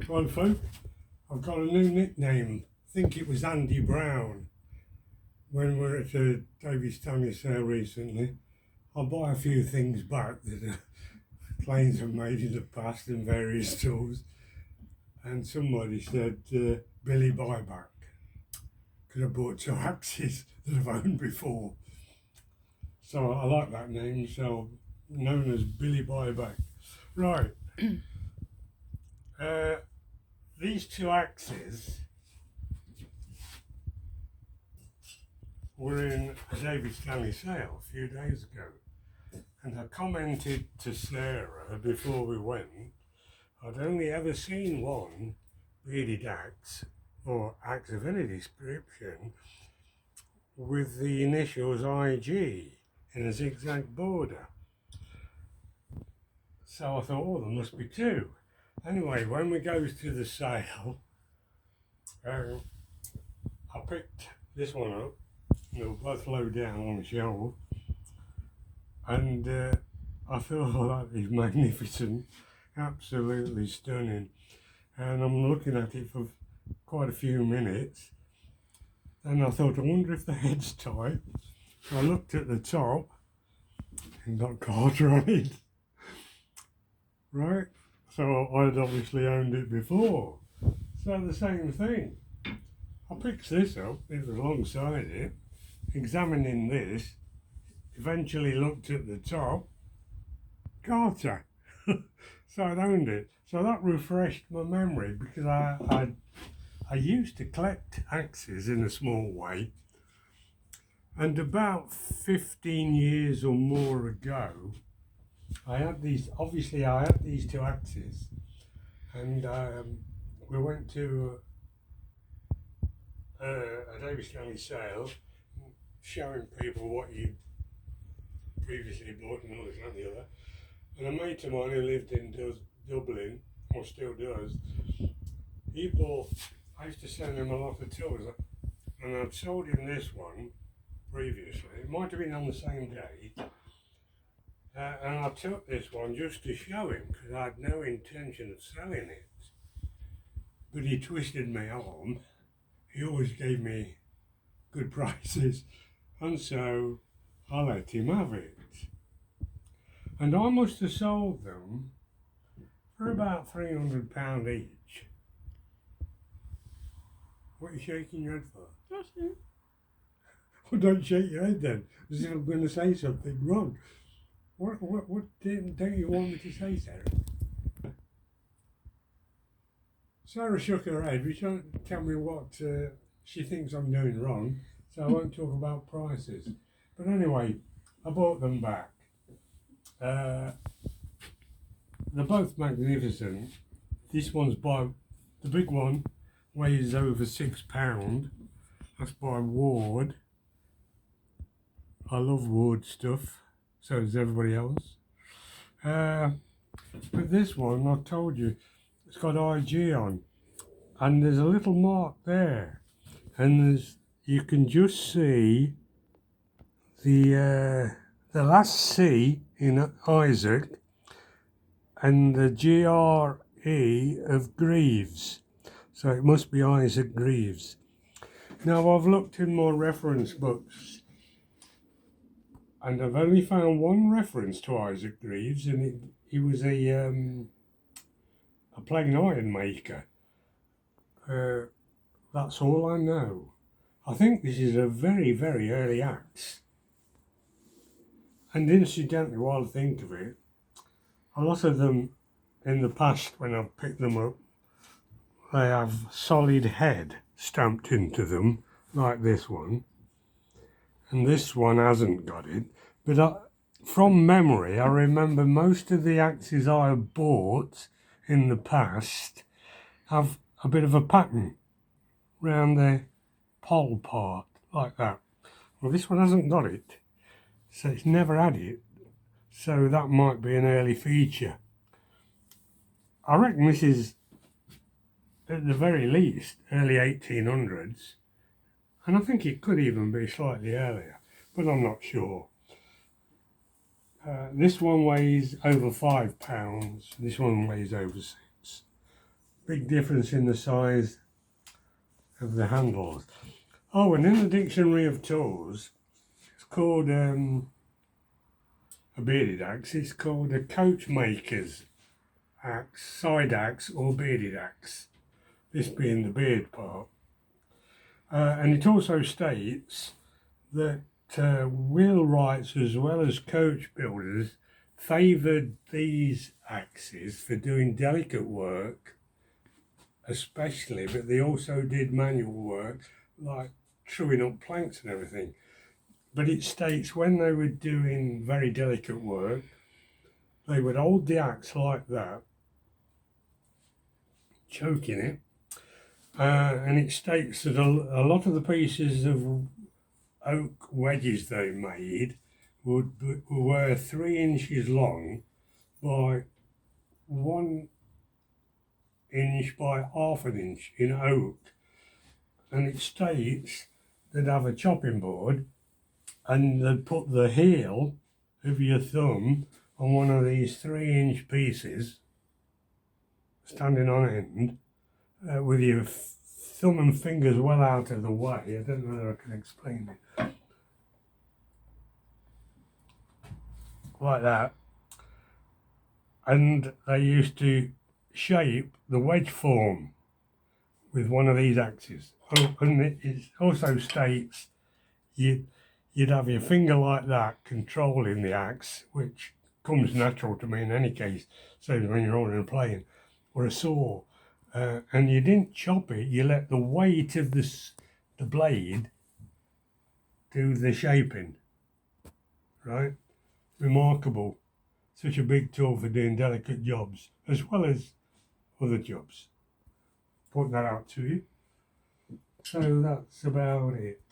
Right, folk, I've got a new nickname. I think it was Andy Brown. When we were at a David Stanley sale recently, I buy a few things back that planes have made in the past in various stores. And somebody said, Billy Buyback, because I bought two axes that I've owned before. So I like that name, so known as Billy Buyback. Right. uh, these two axes were in a David Stanley sale a few days ago. And I commented to Sarah before we went, I'd only ever seen one beaded axe or axe of any description with the initials IG in a zigzag border. So I thought, oh, there must be two. Anyway, when we goes to the sale, I picked this one up. They were both low down on the shelf. And I thought, oh, that is magnificent, absolutely stunning. And I'm looking at it for quite a few minutes. And I thought, I wonder if the head's tight. So I looked at the top and got Carter on it. Right? So I'd obviously owned it before. So the same thing. I picked this up, it was alongside it, examining this, eventually looked at the top, Carter. So I'd owned it. So that refreshed my memory because I used to collect axes in a small way. And about 15 years or more ago, I had these two axes, and we went to a David Stanley sale, showing people what you previously bought and all this and the other. And a mate of mine who lived in Dublin, or still does, I used to send him a lot of tours, and I'd sold him this one previously. It might have been on the same day. And I took this one just to show him because I had no intention of selling it. But he twisted my arm. He always gave me good prices, and so I let him have it. And I must have sold them for about £300 each. What are you shaking your head for? Nothing. Well, don't shake your head then, as if I'm going to say something wrong. What don't you want me to say, Sarah? Sarah shook her head, but she don't tell me what she thinks I'm doing wrong, so I won't talk about prices. But anyway, I bought them back. They're both magnificent. This one's the big one weighs over £6. That's by Ward. I love Ward stuff, so does everybody else. But this one, I told you, it's got IG on, and there's a little mark there, and you can just see the last C in Isaac and the GRE of Greaves, so it must be Isaac Greaves. Now I've looked in more reference books, and I've only found one reference to Isaac Greaves, and he was a plain iron maker. That's all I know. I think this is a very, very early axe. And incidentally, while I think of it, a lot of them in the past, when I've picked them up, they have solid head stamped into them, like this one. And this one hasn't got it. But from memory, I remember most of the axes I have bought in the past have a bit of a pattern round the pole part, like that. Well, this one hasn't got it, so it's never had it. So that might be an early feature. I reckon this is, at the very least, early 1800s. And I think it could even be slightly earlier, but I'm not sure. This one weighs over £5. This one weighs over £6. big difference in the size of the handles. Oh, and in the dictionary of tools, it's called a bearded axe. It's called a coachmaker's axe, side axe, or bearded axe. This being the beard part. And it also states that wheelwrights as well as coach builders favoured these axes for doing delicate work especially, but they also did manual work like truing up planks and everything. But it states when they were doing very delicate work, they would hold the axe like that, choking it, and it states that a lot of the pieces of oak wedges they made were 3 inches long by 1 inch by half an inch in oak. And it states they'd have a chopping board and they'd put the heel of your thumb on one of these 3-inch pieces standing on end with your thumb and fingers well out of the way. I don't know whether I can explain it. Like that. And they used to shape the wedge form with one of these axes. Oh, and it also states you'd have your finger like that controlling the axe, which comes natural to me in any case, so when you're holding a plane or a saw, and you didn't chop it, you let the weight of the blade do the shaping, right? Remarkable. Such a big tool for doing delicate jobs as well as other jobs. Point that out to you. So that's about it.